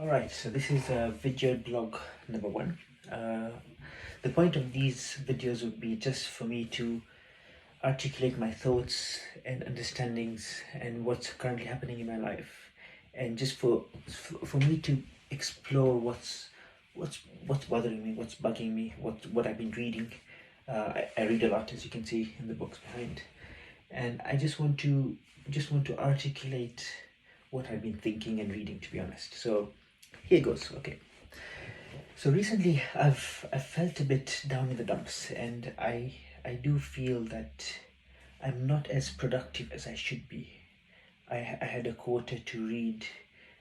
Alright, so this is video blog number one. The point of these videos would be just for me to articulate my thoughts and understandings and what's currently happening in my life, and just for me to explore what's bothering me, what's bugging me, what I've been reading. I read a lot, as you can see in the books behind, and I just want to articulate what I've been thinking and reading, to be honest. So here goes. Okay. So recently I've felt a bit down in the dumps, and I do feel that I'm not as productive as I should be. I had a quota to read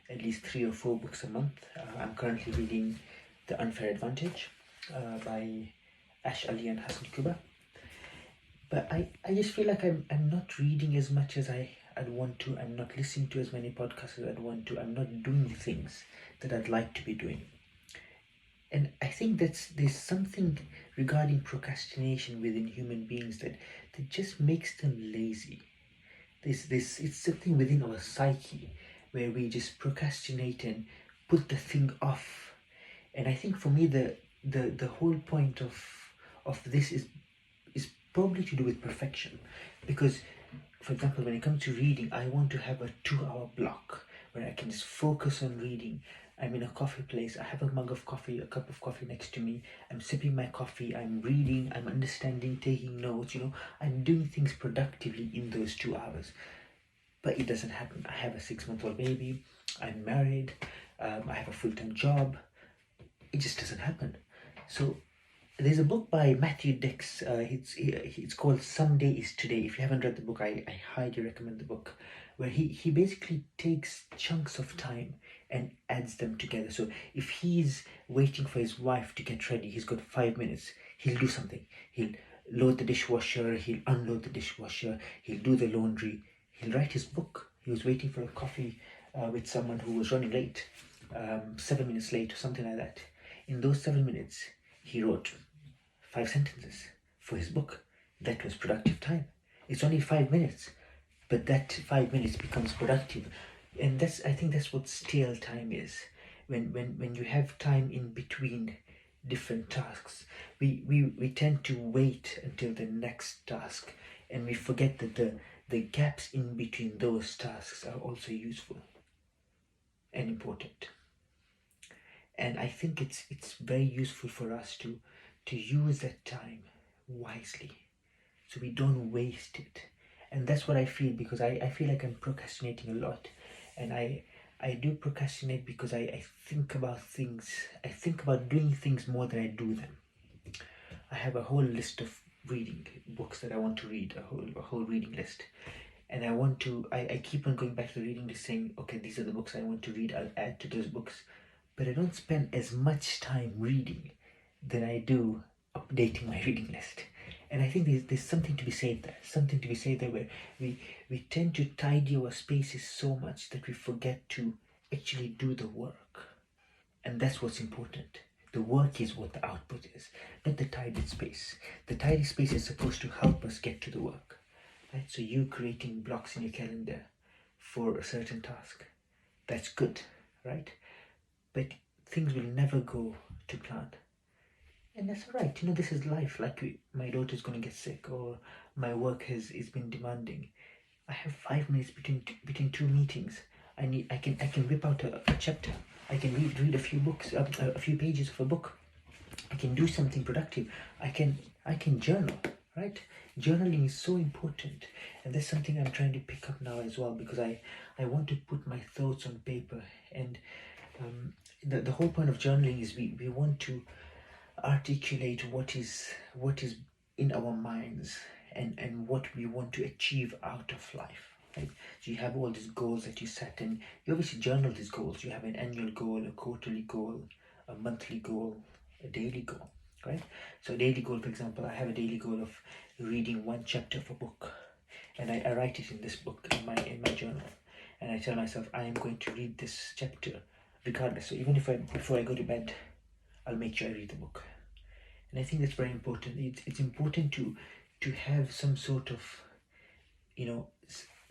at least 3 or 4 books a month. I'm currently reading The Unfair Advantage by Ash Ali and Hassan Kuba. But I just feel like I'm not reading as much as I'd want to. I'm not listening to as many podcasts as I'd want to. I'm not doing the things that I'd like to be doing. And I think there's something regarding procrastination within human beings that just makes them lazy. This it's something within our psyche where we just procrastinate and put the thing off. And I think for me the whole point of this is probably to do with perfection. Because, for example, when it comes to reading, I want to have a 2 hour block where I can just focus on reading. I'm in a coffee place, I have a mug of coffee, a cup of coffee next to me, I'm sipping my coffee, I'm reading, I'm understanding, taking notes, I'm doing things productively in those 2 hours. But it doesn't happen. I have a 6-month-old baby, I'm married, I have a full-time job. It just doesn't happen. So there's a book by Matthew Dix. It's called Someday is Today. If you haven't read the book, I highly recommend the book, where he basically takes chunks of time and adds them together. So if he's waiting for his wife to get ready, he's got 5 minutes, he'll do something. He'll load the dishwasher, he'll unload the dishwasher, he'll do the laundry, he'll write his book. He was waiting for a coffee with someone who was running late, 7 minutes late or something like that. In those 7 minutes, he wrote 5 sentences for his book. That was productive time. It's only 5 minutes, but that 5 minutes becomes productive. And I think that's what stale time is. When you have time in between different tasks, we tend to wait until the next task, and we forget that the gaps in between those tasks are also useful and important. And I think it's very useful for us to use that time wisely, so we don't waste it. And that's what I feel, because I feel like I'm procrastinating a lot. And I do procrastinate because I think about things, I think about doing things more than I do them. I have a whole list of reading books that I want to read, a whole reading list. And I keep on going back to the reading list, saying, okay, these are the books I want to read, I'll add to those books. But I don't spend as much time reading than I do updating my reading list. And I think there's something to be said there, where we tend to tidy our spaces so much that we forget to actually do the work. And that's what's important. The work is what the output is, not the tidy space. The tidy space is supposed to help us get to the work, right? So you creating blocks in your calendar for a certain task, that's good, right? But things will never go to plan. And that's all right. This is life. Like, my daughter's going to get sick, or my work has been demanding. I have 5 minutes between two meetings. I can whip out a chapter. I can read a few books, a few pages of a book. I can do something productive. I can journal, right? Journaling is so important, and that's something I'm trying to pick up now as well, because I want to put my thoughts on paper. And the whole point of journaling is we want to articulate what is in our minds, and what we want to achieve out of life, right? So you have all these goals that you set, and you obviously journal these goals. You have an annual goal, a quarterly goal, a monthly goal, a daily goal, right? So a daily goal, for example, I have a daily goal of reading one chapter of a book, and I write it in this book, in my journal. And I tell myself I am going to read this chapter regardless. So even if before I go to bed, I'll make sure I read the book. And I think that's very important. It's important to have some sort of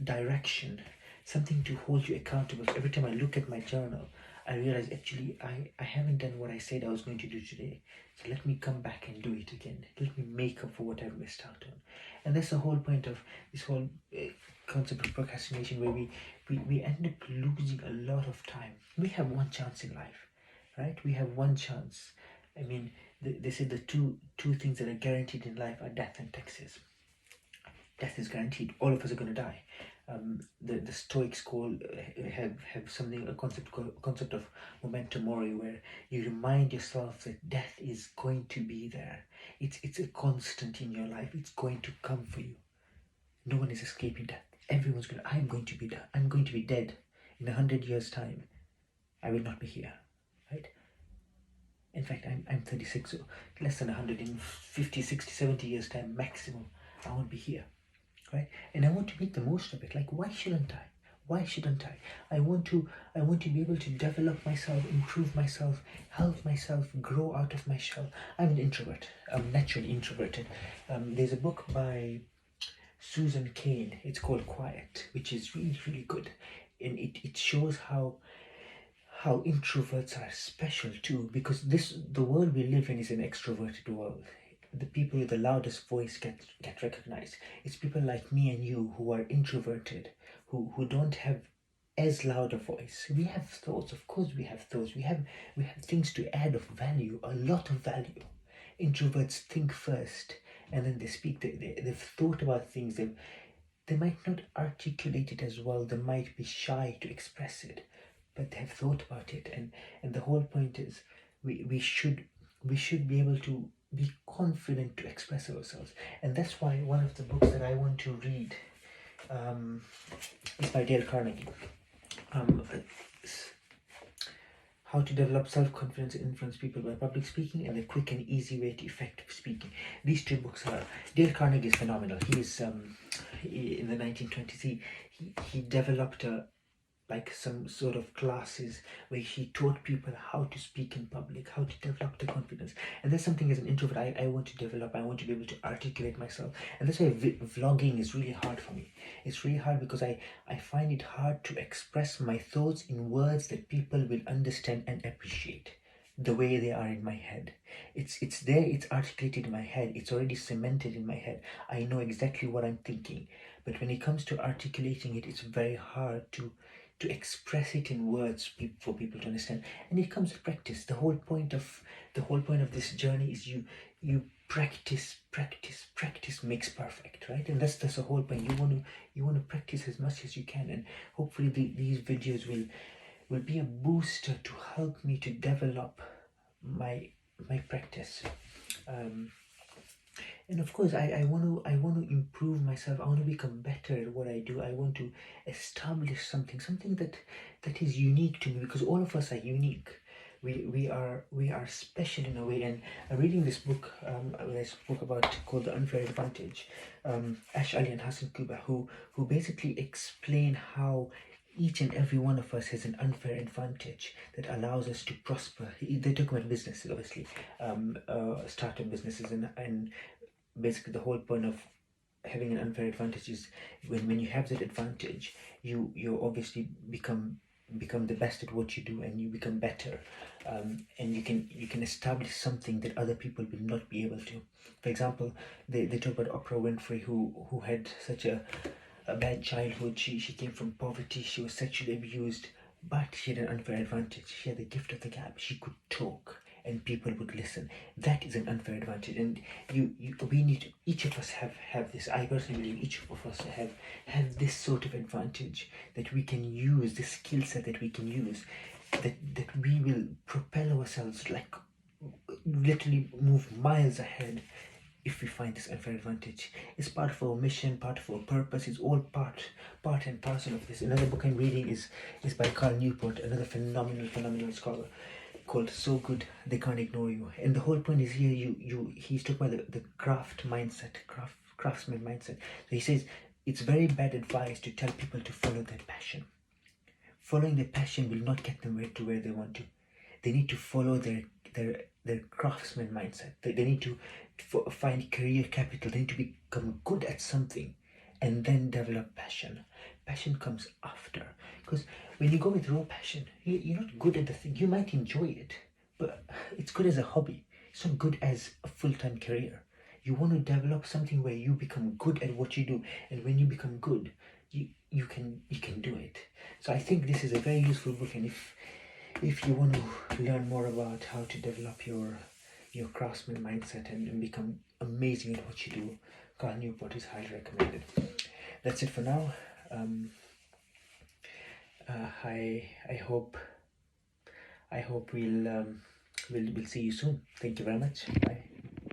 direction, something to hold you accountable. Every time I look at my journal, I realize actually I haven't done what I said I was going to do today. So let me come back and do it again. Let me make up for what I've missed out on. And that's the whole point of this whole concept of procrastination, where we end up losing a lot of time. We have one chance in life, right? We have one chance. I mean, they say the two things that are guaranteed in life are death and taxes. Death is guaranteed. All of us are going to die. The Stoics have something, a concept of memento mori, where you remind yourself that death is going to be there. It's a constant in your life. It's going to come for you. No one is escaping death. Everyone's going. I'm going to be dead. I'm going to be dead in 100 years' time. I will not be here, right? In fact, I'm 36, so less than 100, in 50, 60, 70 years' time maximum, I won't be here, right? And I want to make the most of it. Like, why shouldn't I? Why shouldn't I? I want to be able to develop myself, improve myself, help myself grow out of my shell. I'm an introvert. I'm naturally introverted. There's a book by Susan Cain. It's called Quiet, which is really, really good. And it shows how introverts are special too, because the world we live in is an extroverted world. The people with the loudest voice get recognized. It's people like me and you who are introverted, who don't have as loud a voice. We have thoughts, of course we have thoughts. We have things to add of value, a lot of value. Introverts think first and then they speak. They've thought about things. They might not articulate it as well. They might be shy to express it, but they have thought about it. And the whole point is we should be able to be confident to express ourselves. And that's why one of the books that I want to read is by Dale Carnegie. How to Develop Self-Confidence and Influence People by Public Speaking, and The Quick and Easy Way to Effective Speaking. These two books are... Dale Carnegie is phenomenal. He is, in the 1920s, he developed some sort of classes where he taught people how to speak in public, how to develop the confidence. And that's something as an introvert I want to develop. I want to be able to articulate myself. And that's why vlogging is really hard for me. It's really hard because I find it hard to express my thoughts in words that people will understand and appreciate the way they are in my head. It's there, it's articulated in my head, it's already cemented in my head. I know exactly what I'm thinking. But when it comes to articulating it, it's very hard to express it in words for people to understand. And it comes with practice. The whole point of this journey is you practice makes perfect, right? And that's the whole point. You want to practice as much as you can, and hopefully these videos will be a booster to help me to develop my practice. And of course, I want to improve myself. I want to become better at what I do. I want to establish something that is unique to me, because all of us are unique. We are special in a way. And I'm reading this book I spoke about, called The Unfair Advantage. Ash Ali and Hassan Kuba, who basically explain how each and every one of us has an unfair advantage that allows us to prosper. They talk about businesses, obviously, startup businesses, and basically the whole point of having an unfair advantage is when you have that advantage, you obviously become the best at what you do, and you become better, and you can establish something that other people will not be able to. For example, they talk about Oprah Winfrey, who had such a bad childhood. She came from poverty. She was sexually abused, but she had an unfair advantage. She had the gift of the gab. She could talk and people would listen. That is an unfair advantage, and we need, each of us have this. I personally believe each of us have this sort of advantage that we can use, this skill set that we can use, that we will propel ourselves, like literally move miles ahead if we find this unfair advantage. It's part of our mission, part of our purpose. It's all part and parcel of this. Another book I'm reading is by Carl Newport, another phenomenal scholar, called So Good They Can't Ignore You. And the whole point is here, he's talking about the craftsman mindset. So he says it's very bad advice to tell people to follow their passion. Following their passion will not get them to where they want to. They need to follow their craftsman mindset. They need to find career capital. They need to become good at something and then develop passion. passion comes after. Because when you go with raw passion, you're not good at the thing. You might enjoy it, but it's good as a hobby. It's not good as a full-time career. You want to develop something where you become good at what you do, and when you become good, you can do it. So I think this is a very useful book, and if you want to learn more about how to develop your craftsman mindset and become amazing at what you do, Carl Newport is highly recommended. That's it for now. I hope we'll see you soon. Thank you very much. Bye.